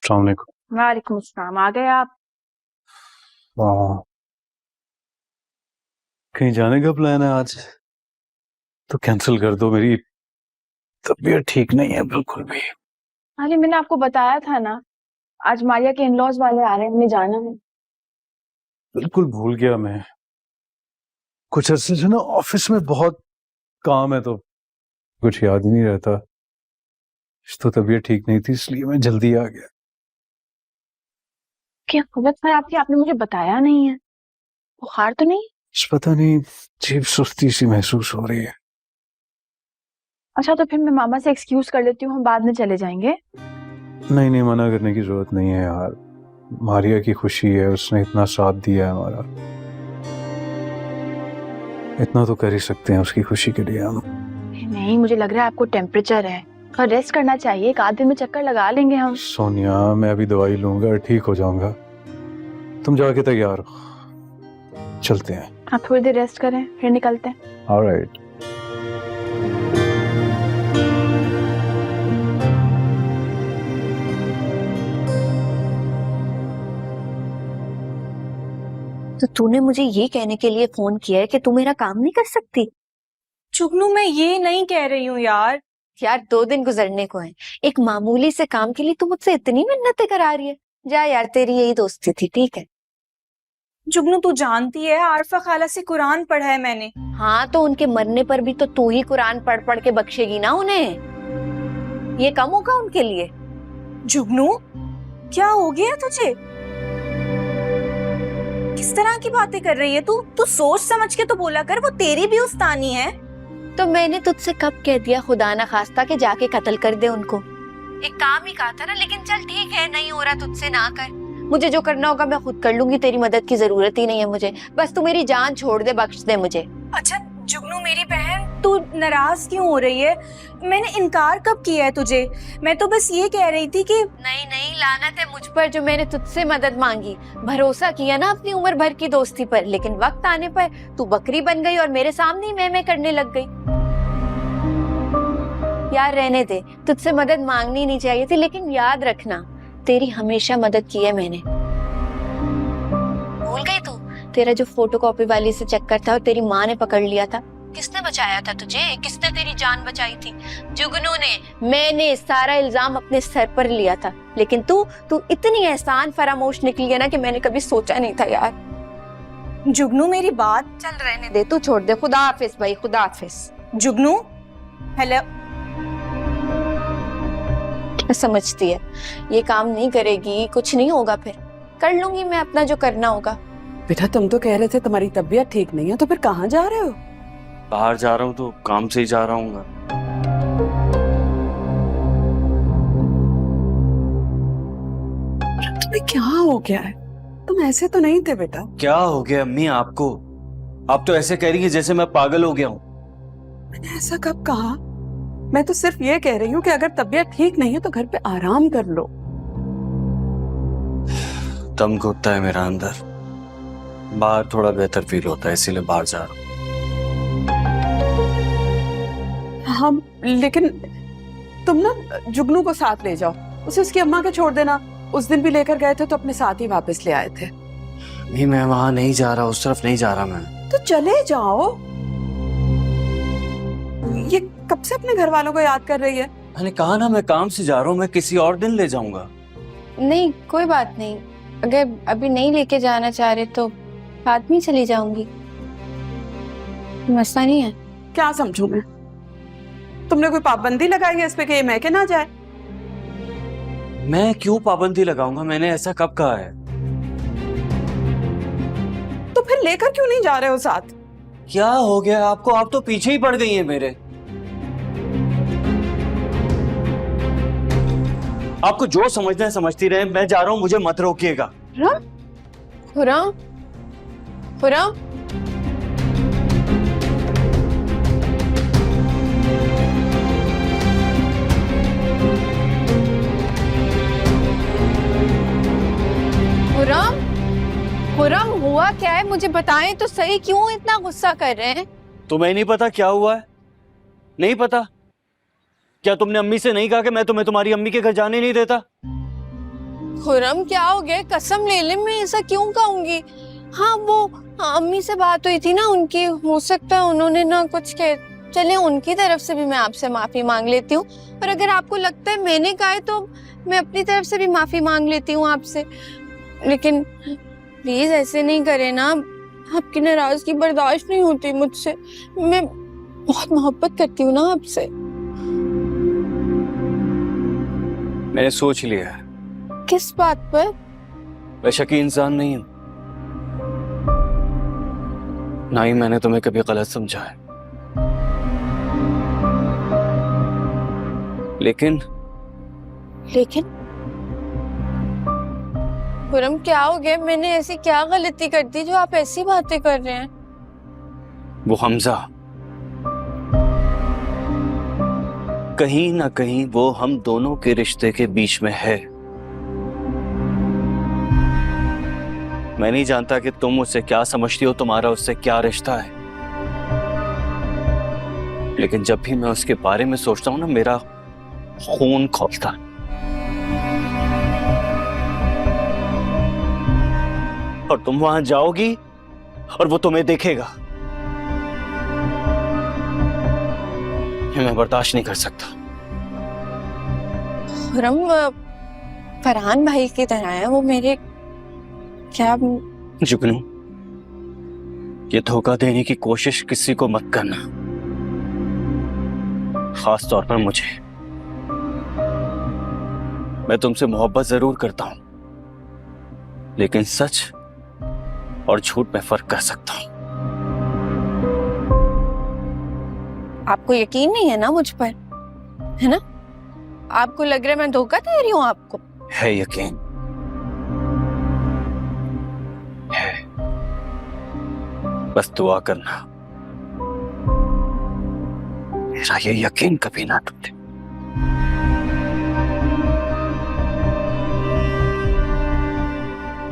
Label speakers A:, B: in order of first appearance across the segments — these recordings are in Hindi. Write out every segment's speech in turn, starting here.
A: अस्सलाम वालेकुम।
B: वालेकुम अस्सलाम। आ गए आप?
A: वाह, कहीं जाने का प्लान है आज? तो कैंसिल कर दो, मेरी तबीयत ठीक नहीं है बिल्कुल भी।
B: अरे मैंने आपको बताया था ना, आज मारिया के इन-लॉज वाले आ रहे हैं, हमें जाना है।
A: बिल्कुल भूल गया मैं। कुछ अरसे से ना ऑफिस में बहुत काम है तो कुछ याद ही नहीं रहता। तो तबीयत ठीक नहीं थी इसलिए मैं जल्दी आ गया।
B: क्या तबीयत खराब थी? आपने मुझे बताया नहीं है। बुखार तो नहीं?
A: पता नहीं, अजीब सुस्ती सी महसूस हो रही है।
B: अच्छा तो फिर मैं मामा से एक्सक्यूज कर लेती हूँ, हम बाद में चले जाएंगे।
A: नहीं नहीं, मना करने की जरूरत नहीं है यार। मारिया की खुशी है, उसने इतना साथ दिया है हमारा। इतना तो कर ही सकते हैं उसकी खुशी के लिए हम।
B: नहीं, मुझे लग रहा है आपको टेम्परेचर है और रेस्ट करना चाहिए। एक आध दिन में चक्कर लगा लेंगे हम।
A: सोनिया, मैं अभी दवाई लूंगा और ठीक हो जाऊंगा। तुम जाके तैयार हो, चलते हैं।
B: आप थोड़ी देर रेस्ट करें फिर निकलते हैं।
A: ऑलराइट।
C: तो तूने मुझे ये कहने के लिए फोन किया है कि तू मेरा काम नहीं कर सकती?
D: जुगनू, मैं ये नहीं कह रही हूँ यार।
C: यार 2 दिन गुजरने को है, एक मामूली से काम के लिए तू मुझसे इतनी मिन्नतें करा रही है। जा यार, तेरी यही दोस्ती थी, ठीक है।
D: जुगनू, तू जानती है आरफा खाला से कुरान पढ़ा है मैंने।
C: हाँ तो उनके मरने पर भी तो तू ही कुरान पढ़ पढ़ के बख्शेगी ना उन्हें। ये कम होगा उनके लिए?
D: जुगनू, क्या हो गया तुझे? किस तरह की बातें कर रही है तू? तू सोच समझ के तो बोला कर, वो तेरी भी उस्तानी है।
C: तो मैंने तुझसे कब कह दिया खुदा ना खास्ता के जाके कत्ल कर दे उनको? एक काम ही कहा था ना। लेकिन चल ठीक है, नहीं हो रहा तुझसे, ना कर। मुझे जो करना होगा मैं खुद कर लूंगी, तेरी मदद की जरूरत ही नहीं है मुझे। बस तू मेरी जान छोड़ दे, बख्श दे मुझे।
D: अच्छा जुगनू मेरी बहन, तू नाराज क्यों हो रही है? मैंने इनकार कब किया है तुझे? मैं तो बस ये कह रही थी कि
C: नहीं नहीं, लानत है मुझ पर जो मैंने तुझसे मदद मांगी। भरोसा किया ना अपनी उम्र भर की दोस्ती पर, लेकिन वक्त आने पर तू बकरी बन गई और मेरे सामने ही मैं करने लग गई। यार रहने दे, तुझसे मदद मांगनी नहीं चाहिए थी, लेकिन याद रखना तेरी हमेशा मदद की है मैंने। भूल गई तू? तेरा जो फोटोकॉपी वाली से चक्कर था और तेरी माँ ने पकड़ लिया था, किसने बचाया था तुझे? किसने तेरी जान बचाई थी? जुगनू ने। मैंने सारा इल्जाम अपने सर पर लिया था, लेकिन तू इतनी एहसान फरामोश निकली है ना कि मैंने कभी सोचा नहीं था यार।
D: जुगनू मेरी बात।
C: चल रहने दे, तू छोड़ दे। खुदा हाफिज भाई, खुदा हाफिज।
D: जुगनू, हेलो।
C: समझती है ये काम नहीं करेगी, कुछ नहीं होगा, फिर कर लूंगी मैं अपना जो करना होगा।
E: बेटा तुम तो कह रहे थे तुम्हारी तबीयत ठीक नहीं है, तो फिर कहाँ जा रहे हो?
F: बाहर जा रहा हूँ, तो काम से ही जा रहा हूँ।
E: तुम्हें क्या हो गया है? तुम ऐसे तो नहीं थे बेटा।
F: क्या हो गया अम्मी आपको? आप तो ऐसे कह रही है जैसे मैं पागल हो गया हूँ।
E: मैंने ऐसा कब कहा? मैं तो सिर्फ ये कह रही हूँ कि अगर तबीयत ठीक नहीं है तो घर पे आराम कर लो।
F: दम घुटता है मेरा अंदर, बाहर थोड़ा बेहतर फील होता है, इसीलिए बाहर जा रहा हूँ।
E: हाँ लेकिन तुम ना जुगनू को साथ ले जाओ, उसे उसकी अम्मा के छोड़ देना। उस दिन भी लेकर गए थे तो अपने साथ ही वापस ले आए थे।
F: नहीं, मैं वहां नहीं जा रहा, उस तरफ नहीं जा रहा मैं।
E: तो चले जाओ। ये कब से अपने घर वालों को याद कर रही है?
F: मैंने कहा ना मैं काम से जा रहा हूँ, मैं किसी और दिन ले जाऊंगा।
C: नहीं कोई बात नहीं, अगर अभी नहीं लेके जाना चाह रहे तो बाद में चली जाऊंगी, मसला नहीं है।
E: क्या समझूं मैं? तुमने कोई पाबंदी लगाई है इस पे कि ये महके ना जाए?
F: मैं क्यों पाबंदी लगाऊंगा? मैंने ऐसा कब कहा है?
E: तो फिर लेकर क्यों नहीं जा रहे हो साथ?
F: क्या हो गया आपको? आप तो पीछे ही पड़ गई हैं मेरे। आपको जो समझना है समझती रहे, मैं जा रहा हूं, मुझे मत रोकिएगा।
C: खुरम, खुरम, खुरम, खुरम, हुआ क्या है मुझे बताएं तो सही, क्यों इतना गुस्सा कर रहे हैं?
F: तुम्हें नहीं पता क्या हुआ है? नहीं पता? क्या तुमने अम्मी से नहीं कहा कि मैं तुम्हें तुम्हारी अम्मी के घर जाने नहीं देता?
C: खुरम क्या हो गया, कसम ले ले, मैं ऐसा क्यों कहूंगी। हाँ वो अम्मी से बात हुई थी ना उनकी, हो सकता है उन्होंने ना कुछ कह, चले उनकी तरफ से भी मैं आपसे माफी मांग लेती हूँ। और अगर आपको लगता है मैंने कहा है तो मैं अपनी तरफ से भी माफी मांग लेती हूँ आपसे। लेकिन प्लीज ऐसे नहीं करे ना, आपकी नाराजगी बर्दाश्त नहीं होती मुझसे। मैं बहुत मोहब्बत करती हूँ ना आपसे।
F: मैंने सोच लिया है,
C: किस बात पर?
F: मैं शकी इंसान नहीं हूं, ना ही मैंने तुम्हें कभी गलत समझा है। लेकिन
C: खुरम क्या हो गया, मैंने ऐसी क्या गलती कर दी जो आप ऐसी बातें कर रहे हैं?
F: वो हमजा, कहीं ना कहीं वो हम दोनों के रिश्ते के बीच में है। मैं नहीं जानता कि तुम उससे क्या समझती हो, तुम्हारा उससे क्या रिश्ता है, लेकिन जब भी मैं उसके बारे में सोचता हूं ना, मेरा खून खौलता है। और तुम वहां जाओगी और वो तुम्हें देखेगा, ये मैं बर्दाश्त नहीं कर सकता।
C: खुरम फरहान भाई की तरह है वो मेरे। क्या?
F: जुगनू, ये धोखा देने की कोशिश किसी को मत करना, खास तौर पर मुझे। मैं तुमसे मोहब्बत जरूर करता हूं, लेकिन सच और झूठ में फर्क कर सकता हूं।
C: आपको यकीन नहीं है ना मुझ पर, है ना? आपको लग रहा है मैं धोखा दे रही हूँ आपको?
F: है यकीन है, बस दुआ करना मेरा ये यकीन कभी ना टूटे।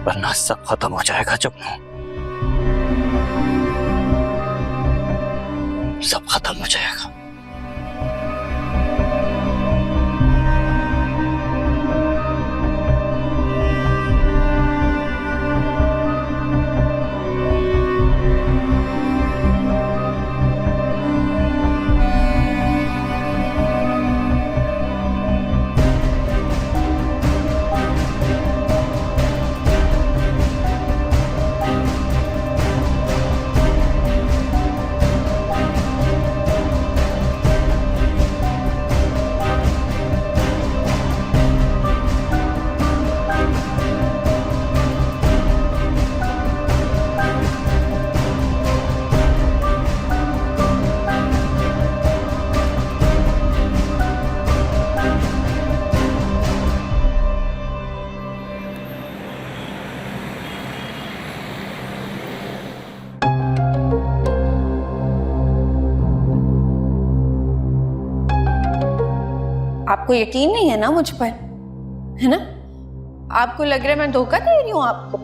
F: वरना सब खत्म हो जाएगा जुगनू, सब खत्म हो जाएगा।
C: आपको यकीन नहीं है ना मुझ पर, है ना? आपको लग रहा है मैं धोखा दे रही हूँ आपको?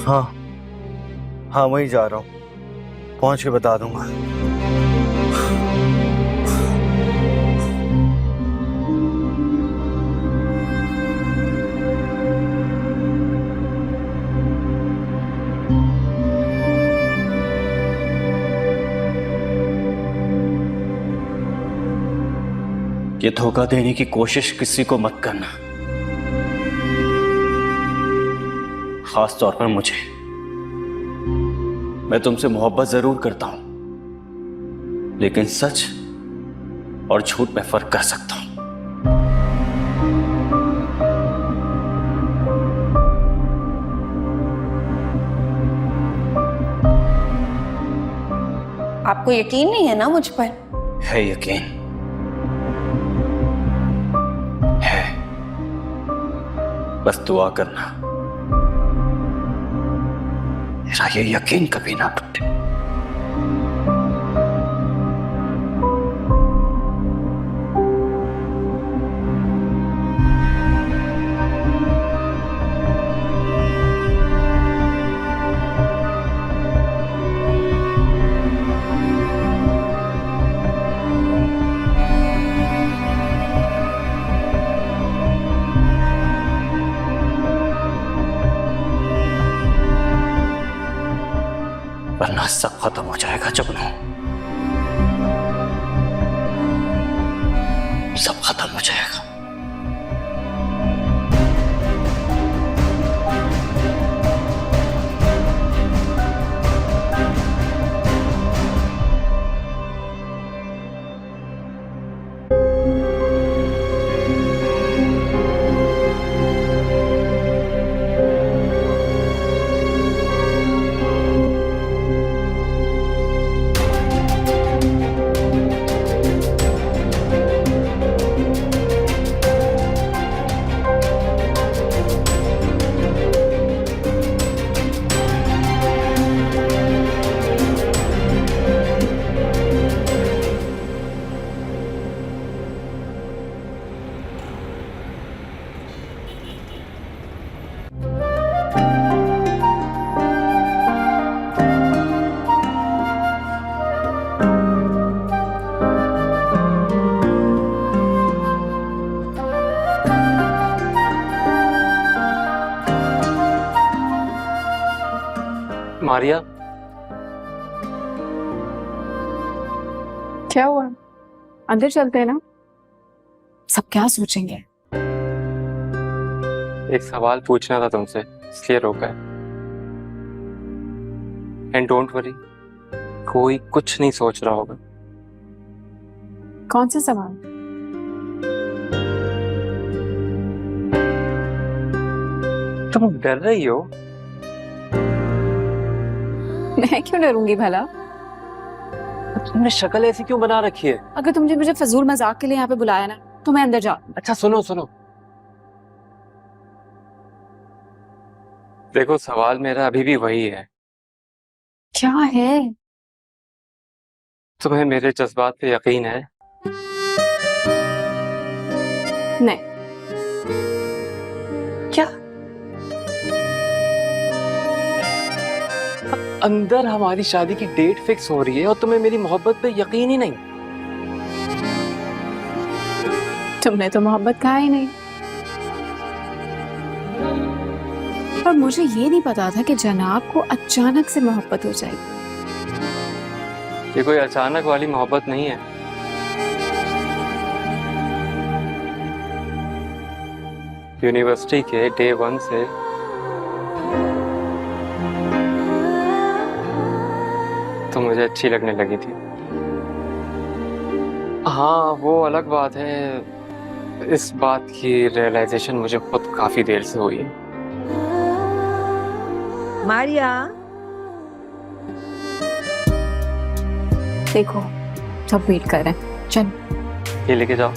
F: हाँ हाँ, वहीं जा रहा हूँ, पहुंच के बता दूंगा। ये धोखा देने की कोशिश किसी को मत करना, खास तौर पर मुझे। मैं तुमसे मोहब्बत जरूर करता हूं, लेकिन सच और झूठ में फर्क कर सकता हूं।
C: आपको यकीन नहीं है ना मुझ पर?
F: है यकीन है, बस दुआ करना मेरा ये यकीन कभी ना टूटे। वरना सब खत्म हो जाएगा जुगनू, सब खत्म हो जाएगा।
G: मारिया,
E: क्या हुआ? अंदर चलते हैं ना, सब क्या सोचेंगे?
G: एक सवाल पूछना था तुमसे, इसलिए रोका है। एंड डोंट वरी, कोई कुछ नहीं सोच रहा होगा।
E: कौन सा सवाल?
G: तुम डर रही हो?
E: मैं क्यों डरूंगी भला?
G: तुमने शक्ल ऐसी क्यों बना रखी है?
E: अगर तुमने मुझे फजूल मजाक के लिए यहाँ पे बुलाया ना, तो मैं अंदर जा।
G: अच्छा सुनो सुनो, देखो सवाल मेरा अभी भी वही है,
E: क्या है?
G: तुम्हें मेरे जज्बात पे यकीन है?
E: नहीं।
G: क्या? अंदर हमारी शादी की डेट फिक्स हो रही है और तुम्हें मेरी मोहब्बत पे यकीन ही नहीं?
E: तुमने तो मोहब्बत कहा ही नहीं। पर मुझे ये नहीं पता था कि जनाब को अचानक से मोहब्बत हो जाएगी।
G: ये कोई अचानक वाली मोहब्बत नहीं है। यूनिवर्सिटी के डे 1 से तो मुझे अच्छी लगने लगी थी। हाँ वो अलग बात है, इस बात की रियलाइजेशन मुझे खुद काफी देर से हुई है।
H: मारिया,
E: देखो सब वेट कर रहे हैं, चल।
G: ये लेके जाओ।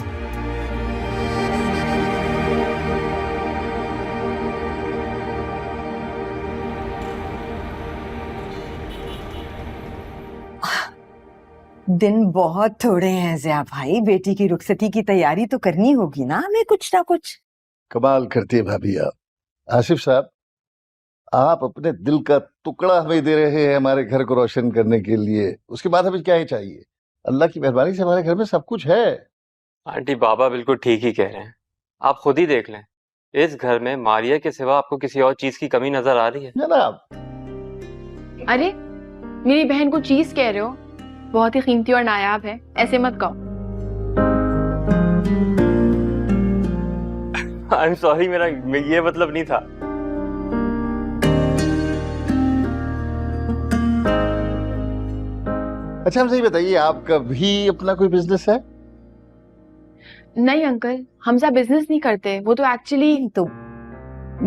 H: दिन बहुत थोड़े हैं ज़िया भाई, बेटी की रुखसती की तैयारी तो करनी होगी ना हमें कुछ ना कुछ।
I: कमाल करती है भाभी आप। आसिफ साहब, आप अपने दिल का टुकड़ा हमें दे रहे हैं हमारे घर को रोशन करने के लिए, उसके बाद हमें क्या ही चाहिए? अल्लाह की मेहरबानी से हमारे घर में सब कुछ है।
G: आंटी बाबा बिल्कुल ठीक ही कह रहे हैं, आप खुद ही देख लें, इस घर में मारिया के सिवा आपको किसी और चीज की कमी नजर आ रही है?
I: जनाब,
B: अरे मेरी बहन को चीज कह रहे हो, बहुत ही कीमती और नायाब है, ऐसे मत कहो।
G: आई एम सॉरी, मेरा ये मतलब नहीं था।
I: अच्छा हमसे ये बताइए, आपका भी अपना कोई बिजनेस है?
B: नहीं अंकल, हमसा बिजनेस नहीं करते, वो तो एक्चुअली
H: तो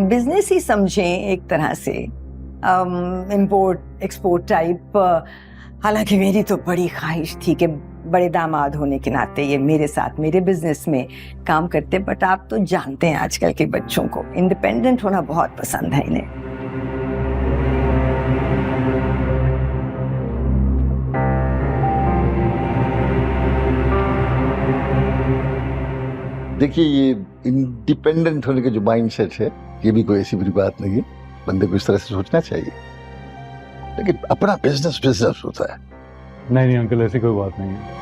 H: बिजनेस ही समझें एक तरह से, इंपोर्ट एक्सपोर्ट टाइप। हालांकि मेरी तो बड़ी ख्वाहिश थी कि बड़े दामाद होने के नाते ये मेरे साथ मेरे बिजनेस में काम करते, बट आप तो जानते हैं आजकल के बच्चों को इंडिपेंडेंट होना बहुत पसंद है इन्हें।
I: देखिए, ये इंडिपेंडेंट होने का जो माइंडसेट है, ये भी कोई ऐसी बुरी बात नहीं है। बंदे को इस तरह से सोचना चाहिए, लेकिन अपना बिजनेस बिजनेस होता है।
A: नहीं अंकल, ऐसी कोई बात नहीं है।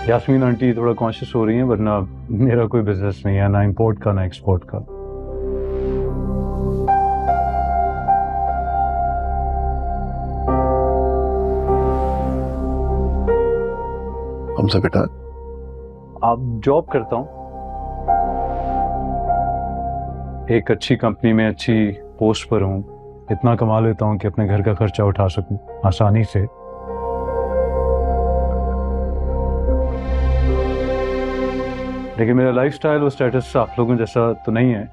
A: यास्मीन आंटी थोड़ा कॉन्शियस हो रही हैं, वरना मेरा कोई बिजनेस नहीं है, ना इंपोर्ट का ना एक्सपोर्ट का।
I: हमजा बेटा,
A: आप जॉब करता हूँ एक अच्छी कंपनी में, अच्छी पोस्ट पर हूँ। इतना कमा लेता हूँ कि अपने घर का खर्चा उठा सकूं आसानी से। लेकिन मेरा लाइफस्टाइल और स्टेटस आप लोगों जैसा तो नहीं है,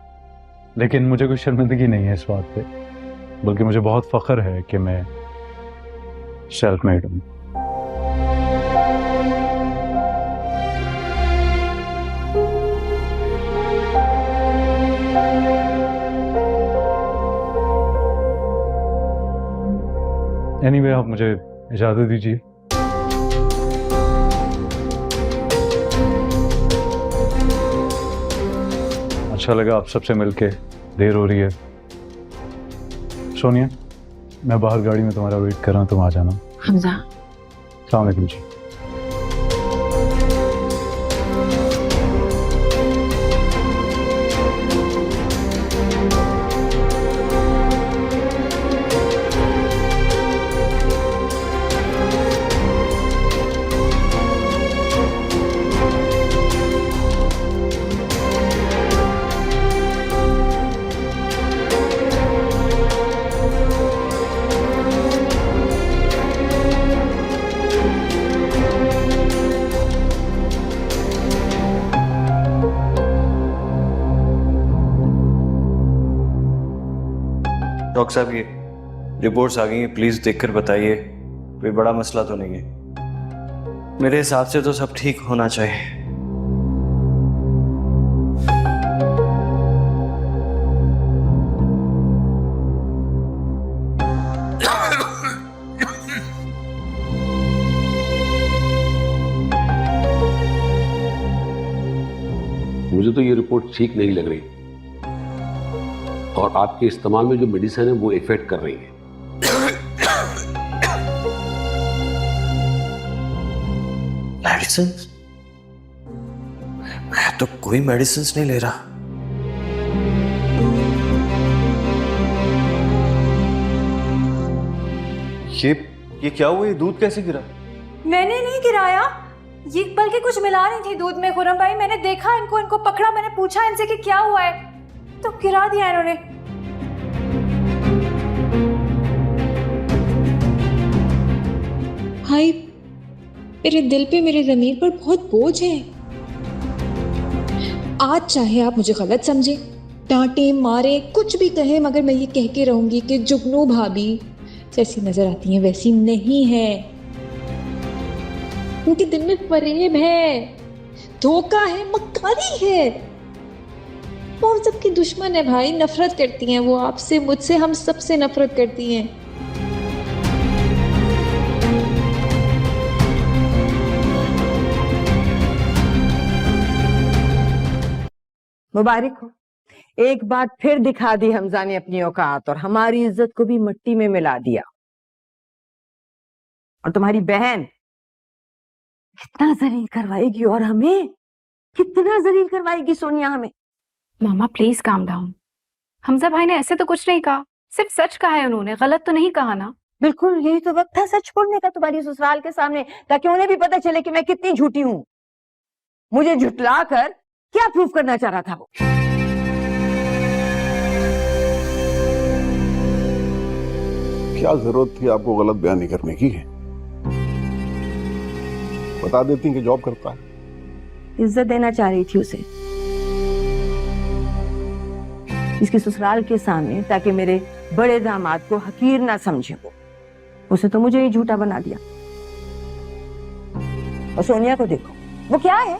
A: लेकिन मुझे कोई शर्मिंदगी नहीं है इस बात पे, बल्कि मुझे बहुत फख्र है कि मैं सेल्फ मेड हूँ। एनीवे, आप मुझे इजाजत दीजिए। अच्छा लगा आप सबसे मिलके। देर हो रही है। सोनिया, मैं बाहर गाड़ी में तुम्हारा वेट कर रहा हूं, तुम आ जाना।
B: हमजा,
A: अस्सलाम वालेकुम जी।
F: डॉक्टर साहब, ये रिपोर्ट्स आ गई हैं, प्लीज देखकर बताइए कोई बड़ा मसला तो नहीं है। मेरे हिसाब से तो सब ठीक होना चाहिए।
J: मुझे तो ये रिपोर्ट ठीक नहीं लग रही, और आपके इस्तेमाल में जो मेडिसिन है वो इफेक्ट कर रही है।
F: मेडिसिन? मैं तो कोई मेडिसिन नहीं ले रहा। ये क्या हुआ? ये दूध कैसे गिरा?
D: मैंने नहीं गिराया, ये बल्कि कुछ मिला रही थी दूध में खुरम भाई। मैंने देखा इनको पकड़ा, मैंने पूछा इनसे कि क्या हुआ है, तो गिरा दिया इन्होंने।
K: भाई, मेरे दिल पे, मेरे ज़मीर पर बहुत बोझ है। आज चाहे आप मुझे गलत समझे, डांटे, मारे, कुछ भी कहे, मगर मैं ये कह के रहूंगी कि जुगनू भाभी जैसी नजर आती हैं वैसी नहीं है। उनके दिल में फरेब है, धोखा है, मक्कारी है। वो हम सबकी दुश्मन है भाई, नफरत करती हैं वो आपसे, मुझसे, हम सबसे नफरत करती हैं।
H: मुबारक हो, एक बात फिर दिखा दी हमजा ने अपनी औकात, और हमारी इज्जत को भी मिट्टी में मिला दिया। और तुम्हारी बहन कितना जलील करवाएगी, और हमें कितना जलील करवाएगी सोनिया हमें।
B: मामा प्लीज काम डाउन। हमजा भाई ने ऐसे तो कुछ नहीं कहा, सिर्फ सच कहा है उन्होंने, गलत तो नहीं कहा ना।
H: बिल्कुल, यही तो वक्त था सच बोलने का तुम्हारी ससुराल के सामने, ताकि उन्हें भी पता चले कि मैं कितनी झूठी हूं। मुझे झुटला कर क्या प्रूफ करना चाह रहा था वो?
L: क्या जरूरत थी आपको गलत बयानी करने की? बता देती कि जॉब करता है।
H: इज्जत देना चाह रही थी उसे, इसकी ससुराल के सामने, ताकि मेरे बड़े दामाद को हकीर ना समझे वो। उसे तो मुझे ही झूठा बना दिया। और सोनिया को देखो, वो क्या है?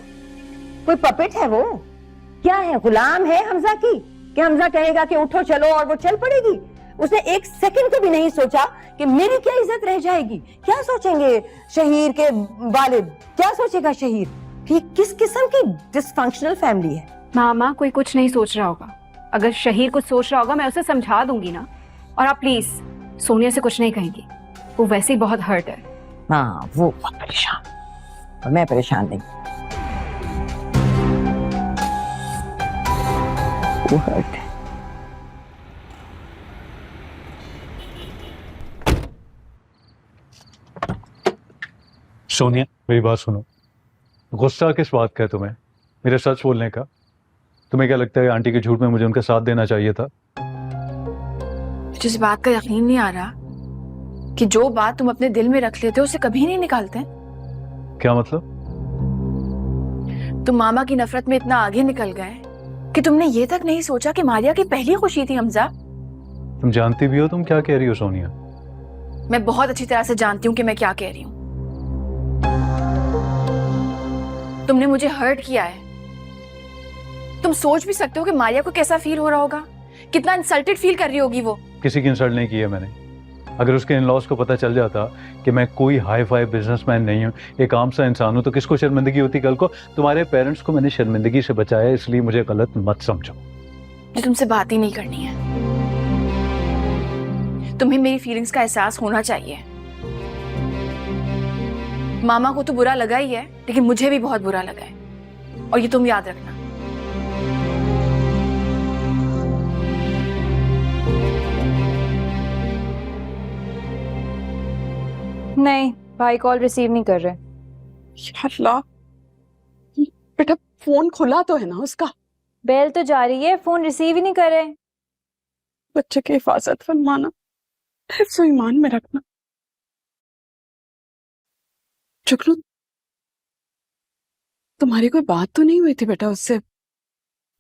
H: कोई पपेट है वो? क्या है, गुलाम है हमजा की? कि हमजा कहेगा कि उठो चलो और वो चल पड़ेगी? उसने एक सेकंड को भी नहीं सोचा कि मेरी क्या इज्जत रह जाएगी। क्या सोचेंगे शहीर के वालिद, क्या सोचेगा शहीर? ये किस किस्म की डिसफंक्शनल फैमिली है?
B: मामा कोई कुछ नहीं सोच रहा होगा। अगर शहीर कुछ सोच रहा होगा मैं उसे समझा दूंगी ना। और आप प्लीज सोनिया से कुछ नहीं कहेंगी, वो वैसे ही बहुत हर्ट है।
H: हाँ, वो बहुत परेशान, और मैं परेशान नहीं। वो हर्ट है।
A: सोनिया मेरी बात सुनो, गुस्सा किस बात का है तुम्हें? मेरे सच बोलने का? तुम्हें क्या लगता है आंटी के झूठ में मुझे उनका साथ देना चाहिए था?
B: मुझे इस बात का यकीन नहीं आ रहा कि जो बात तुम अपने दिल में रख लेते हो उसे कभी नहीं निकालते।
A: क्या मतलब?
B: तुम मामा की नफरत में इतना आगे निकल गए कि तुमने ये तक नहीं सोचा कि मारिया की पहली खुशी थी हमजा।
A: तुम जानती भी हो तुम क्या कह रही हो सोनिया?
B: मैं बहुत अच्छी तरह से जानती हूँ कि मैं क्या कह रही हूँ। तुमने मुझे हर्ट किया है। तुम सोच भी सकते हो कि मारिया को कैसा फील हो रहा होगा, कितना इंसल्टेड फील कर रही होगी वो।
A: किसी की इंसल्ट नहीं की है मैंने। अगर उसके इन लॉज को पता चल जाता कि मैं कोई हाई फाई बिजनेसमैन नहीं हूँ, एक आम सा इंसान हूँ, तो किसको शर्मिंदगी होती कल को? तुम्हारे पेरेंट्स को मैंने शर्मिंदगी से बचाया, इसलिए मुझे गलत मत समझो।
B: मुझे तुमसे बात ही नहीं करनी है। तुम्हें मेरी फीलिंग्स का एहसास होना चाहिए। मामा को तो बुरा लगा ही है, लेकिन मुझे भी बहुत बुरा लगा है, और ये तुम याद रखना।
D: नहीं, भाई कॉल रिसीव नहीं कर रहे।
E: या अल्लाह, बेटा फोन खुला तो है ना उसका?
D: बेल तो जा रही है, फोन रिसीव ही नहीं कर रहे।
E: बच्चे की हिफाजत फरमाना, हिफ्ज़ व ईमान में रखना। जुगनू, तुम्हारी कोई बात तो नहीं हुई थी बेटा उससे?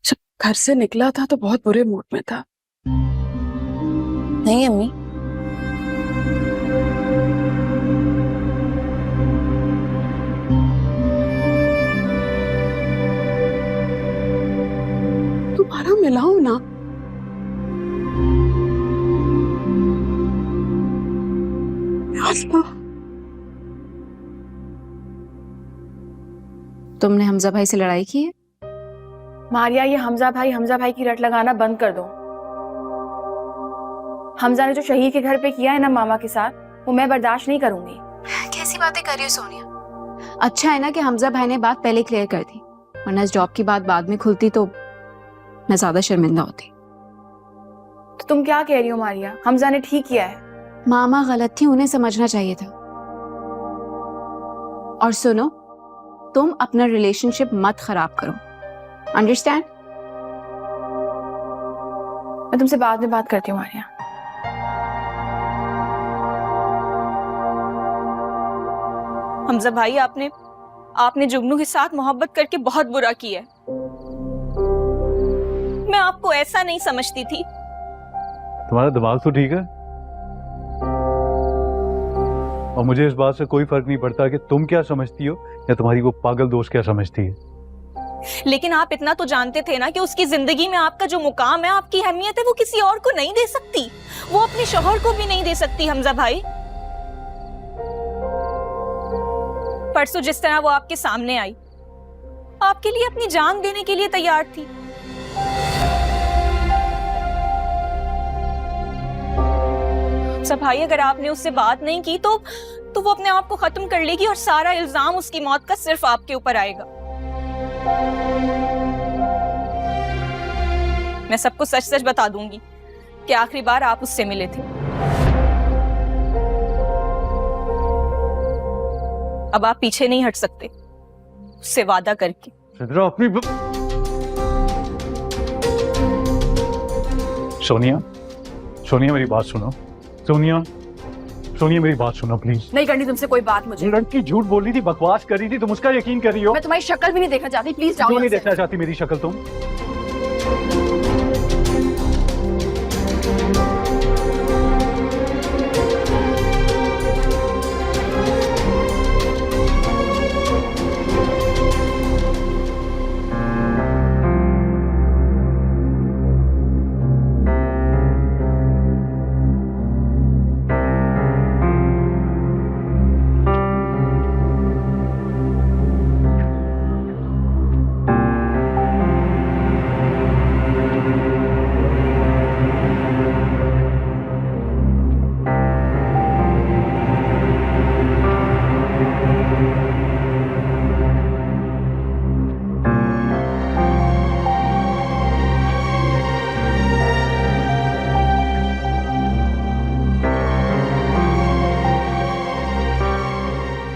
E: जब घर से निकला था तो बहुत बुरे मूड में था।
C: नहीं अम्मी,
E: तुम्हारा मिलाओ ना।
B: तुमने हमजा भाई से लड़ाई की है? मारिया, ये हमजा भाई की रट लगाना बंद कर दो। हमजा ने जो शहीद के घर पे किया है ना मामा के साथ, वो मैं बर्दाश्त नहीं करूंगी। कैसी बातें कर रही हो सोनिया? अच्छा है ना कि हमजा भाई ने बात पहले क्लियर कर दी, वरना इस जॉब की बात बाद में खुलती तो मैं ज्यादा शर्मिंदा होती। तो तुम क्या कह रही हो मारिया? हमजा ने ठीक किया है। मामा गलत थी, उन्हें समझना चाहिए था। और सुनो, तुम अपना रिलेशनशिप मत खराब करो, अंडरस्टैंड? मैं तुमसे बाद में बात करती हूँ मारिया।
M: हमजा भाई, आपने जुगनू के साथ मोहब्बत करके बहुत बुरा किया है। मैं आपको ऐसा नहीं समझती थी।
A: तुम्हारा दिमाग तो ठीक है, और मुझे इस बात से कोई फर्क नहीं पड़ता कि तुम क्या समझती हो या तुम्हारी वो पागल दोस्त क्या समझती है।
M: लेकिन आप इतना तो जानते थे ना कि उसकी जिंदगी में आपका जो मुकाम है, आपकी अहमियत है, वो किसी और को नहीं दे सकती। वो अपने शौहर को भी नहीं दे सकती। हमजा भाई, परसों जिस तरह वो आपके सामने आई, आपके लिए अपनी जान देने के लिए तैयार थी। सब भाई, अगर आपने उससे बात नहीं की तो वो अपने आप को खत्म कर लेगी और सारा इल्जाम उसकी मौत का सिर्फ आपके ऊपर आएगा। मैं सबको सच सच बता दूंगी कि आखिरी बार आप उससे मिले थे। अब आप पीछे नहीं हट सकते उससे वादा करके।
A: अपनी सोनिया मेरी बात सुनो। सोनिया मेरी बात सुनो प्लीज।
B: नहीं करनी तुमसे कोई बात मुझे।
A: लड़की झूठ बोल रही थी, बकवास कर रही थी, तुम उसका यकीन कर रही हो।
B: मैं तुम्हारी शक्ल भी नहीं देखना चाहती, प्लीज जाओ।
A: क्यों नहीं देखना चाहती मेरी शक्ल तुम?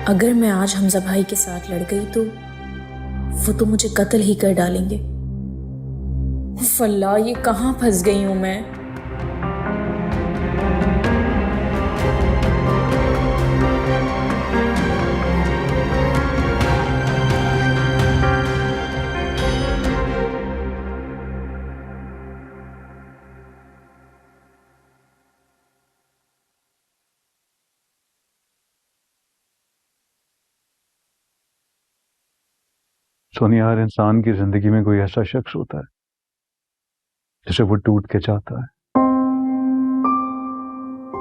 K: अगर मैं आज हमजा भाई के साथ लड़ गई तो वो तो मुझे कत्ल ही कर डालेंगे। उफ अल्लाह, ये कहाँ फंस गई हूं मैं।
A: सोनिया, हर इंसान की जिंदगी में कोई ऐसा शख्स होता है जिसे वो टूट के चाहता है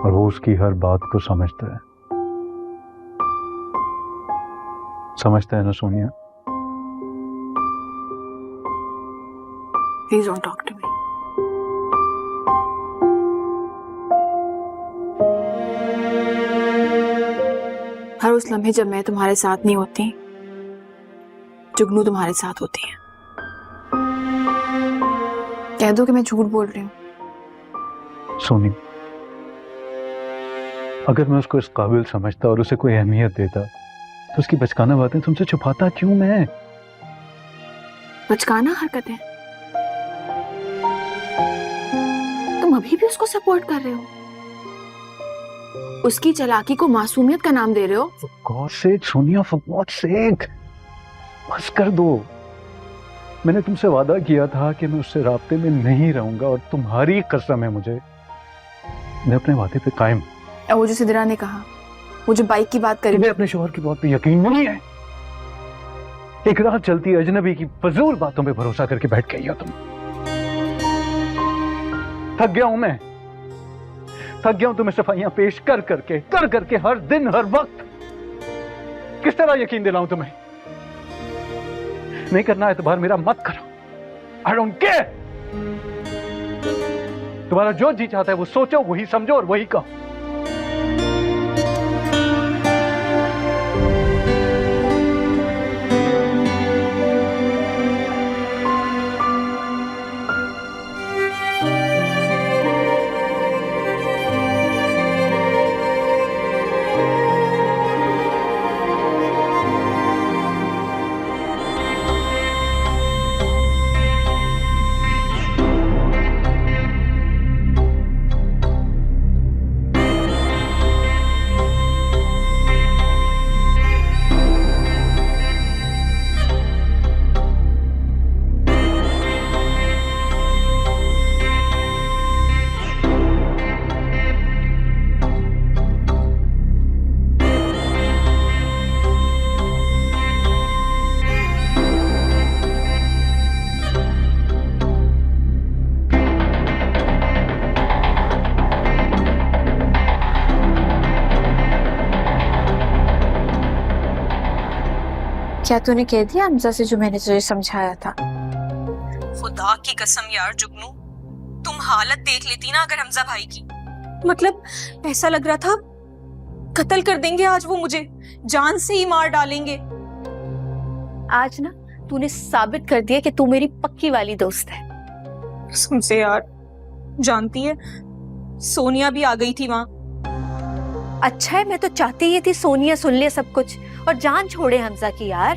A: और वो उसकी हर बात को समझता है। समझता है ना Sonia?
B: Please don't talk to me. हर उस लम्हे जब मैं तुम्हारे साथ नहीं होती, जुगनू तुम्हारे साथ होती है। कह दो कि मैं झूठ बोल रही हूँ।
A: सोनी, अगर मैं उसको इस काबिल समझता और उसे कोई अहमियत देता तो उसकी बचकाना बातें तुमसे छुपाता क्यों मैं?
B: बचकाना हरकतें? तुम अभी भी उसको सपोर्ट कर रहे हो, उसकी चालाकी को मासूमियत का नाम दे रहे हो।
A: For God's sake, Sonia, for God's sake, बस कर दो। मैंने तुमसे वादा किया था कि मैं उससे राब्ते में नहीं रहूंगा और तुम्हारी कसम है मुझे, मैं अपने वादे पे कायम।
B: और वो जो सिद्रा ने कहा, वो जो बाइक की बात करी,
A: तुम्हें अपने शोहर की बात पे यकीन नहीं है? एक रात चलती अजनबी की फजूल बातों पे भरोसा करके बैठ गई हो तुम। थक गया हूं मैं, थक गया हूं तुम्हें सफाइयां पेश कर करके हर दिन हर वक्त। किस तरह यकीन दिलाऊं तुम्हें? नहीं करना एतबार मेरा मत करो। I don't care। तुम्हारा जो जी चाहता है वो सोचो, वही समझो और वही कहो।
C: क्या तूने कह दिया हमजा से जो मैंने तुझे समझाया था?
M: खुदा की कसम यार जुगनू, तुम हालत देख लेती ना अगर हमजा भाई की। मतलब ऐसा लग रहा था कत्ल कर देंगे आज वो मुझे, जान से ही मार डालेंगे।
C: आज ना तूने साबित कर दिया कि तू मेरी पक्की वाली दोस्त है।
M: कसम से यार, जानती है सोनिया भी आ गई थी वहां।
C: अच्छा है, मैं तो चाहती ही थी सोनिया सुन ले सब कुछ और जान छोड़े हमजा की यार।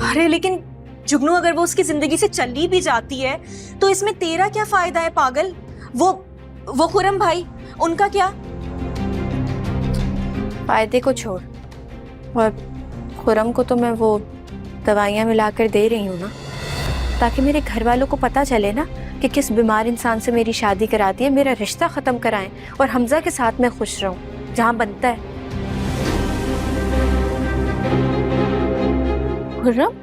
M: अरे लेकिन जुगनू, अगर वो उसकी जिंदगी से चली भी जाती है तो इसमें तेरा क्या फायदा है पागल? वो खुरम भाई, उनका क्या?
C: फायदे को छोड़, और खुरम को तो मैं वो दवाइयां मिलाकर दे रही हूँ ना, ताकि मेरे घर वालों को पता चले ना कि किस बीमार इंसान से मेरी शादी करा दी है, मेरा रिश्ता खत्म कराएं और हमजा के साथ मैं खुश रहूं जहां बनता है। खुर्रम,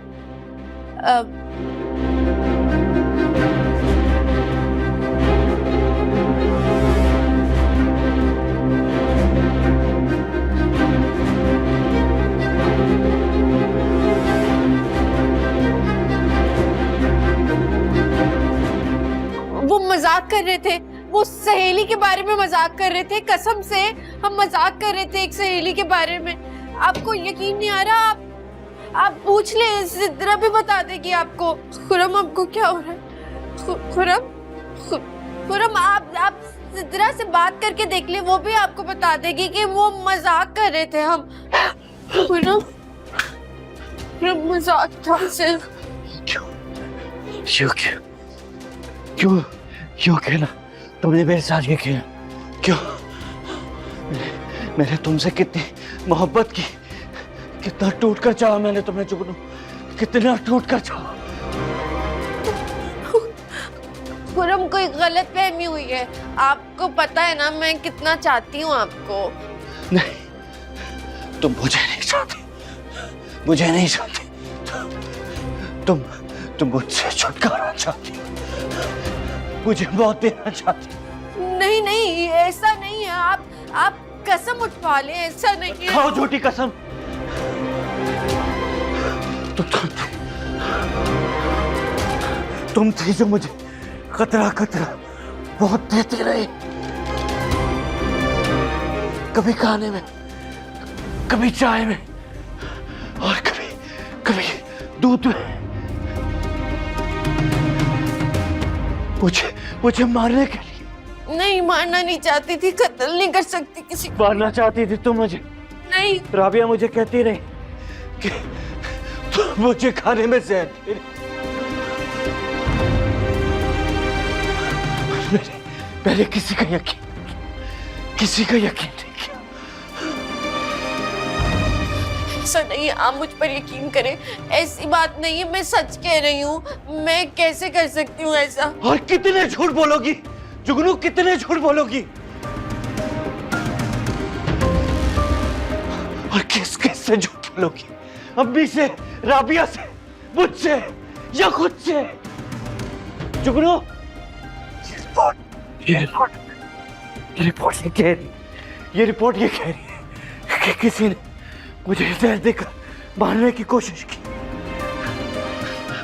B: वो मजाक कर रहे थे, वो सहेली के बारे में मजाक कर रहे थे। कसम से हम मजाक कर रहे थे एक सहेली के बारे में। आपको यकीन नहीं आ रहा? आप पूछ ले, सिद्रा भी बता देगी आपको। खुरम, आपको क्या हो रहा है? खुरम, खुरम, आप
C: जिद्रा से बात करके देख ले, वो भी आपको बता देगी कि वो मजाक कर रहे थे हम। खुरम मजाक था सिर्फ।
F: क्यों क्यों क्यों खेला तुमने मेरे साथ? ये खेला क्यों? मैंने तुमसे कितनी मोहब्बत की, कितना टूट कर चाहा मैंने तुम्हें जुगनू, कितना टूट कर चाहा।
C: खुरम कोई गलत फहमी हुई है, आपको पता है ना मैं कितना चाहती हूँ आपको।
F: नहीं, तुम मुझे नहीं चाहती, मुझे नहीं चाहती। तुम मुझसे छुटकारा चाहती, मुझे मौत देना चाहती।
C: नहीं नहीं, ऐसा नहीं है। आप कसम उठवा ले, ऐसा नहीं है।
F: खाओ झूठी कसम। तुम थी जो मुझे खतरा खतरा बहुत देती रही, कभी खाने में, कभी चाय में, और कभी दूध में। मुझे मारने के लिए।
C: नहीं, मारना नहीं चाहती थी, कत्ल नहीं कर सकती किसी को।
F: मारना चाहती थी तुम मुझे?
C: नहीं।
F: राबिया मुझे कहती रही कि तुम मुझे खाने में जहर दे रही। मैंने किसी का यकीन नहीं किया।
C: ऐसा नहीं है, आप मुझ पर यकीन करें, ऐसी बात नहीं है, मैं सच कह रही हूँ। मैं कैसे कर सकती हूँ ऐसा?
F: और कितने झूठ बोलोगी जुगनू, कितने झूठ बोलोगी? और किस से झूठ बोलोगी? अम्मी से, राबिया से, मुझसे या खुद से? जुगनू, ये रिपोर्ट ये कह रही है कि किसी ने मुझे जहर देकर मारने की कोशिश की।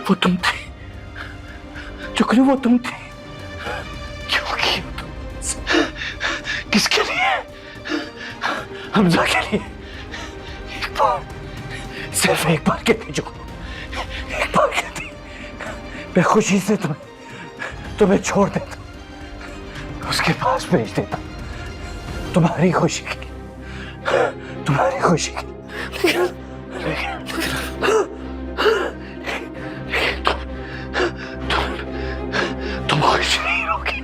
F: वो तुम थी जुगनू, वो तुम थी। क्यों की? किसके लिए? हमजा के लिए। एक बार, सिर्फ एक बार कहती जुगनू, एक बार कहती, मैं खुशी से तुम्हें छोड़ देता, उसके पास भेज देता, तुम्हारी खुशी की, तुम्हारी खुशी की। तुम खुश नहीं रहोगी,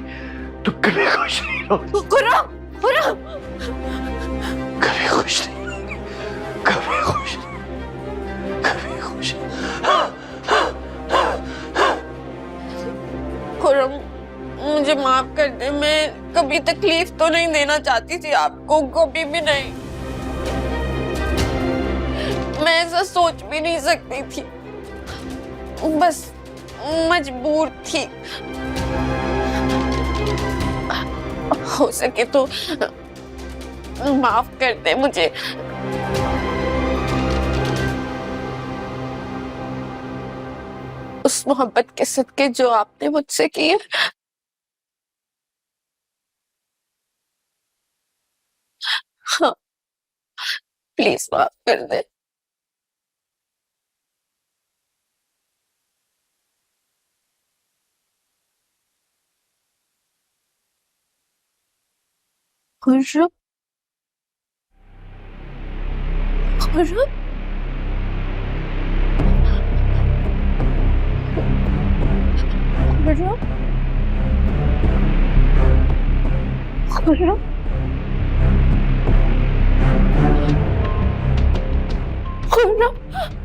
F: तुम कभी खुश नहीं रहोगी।
C: खुरम, खुरम,
F: कभी खुश नहीं रहोगी, कभी खुश नहीं, कभी खुश।
C: खुरम, मुझे माफ कर दे, मैं कभी तकलीफ तो नहीं देना चाहती थी आपको, कभी भी नहीं। मैं ऐसा सोच भी नहीं सकती थी, बस मजबूर थी। हो सके तो माफ कर दे मुझे। उस मोहब्बत के सदके जो आपने मुझसे की है। हाँ, प्लीज माफ कर दे। खुर्रम, खुर्रम, खुर्रम, खुर्रम, खुर्रम।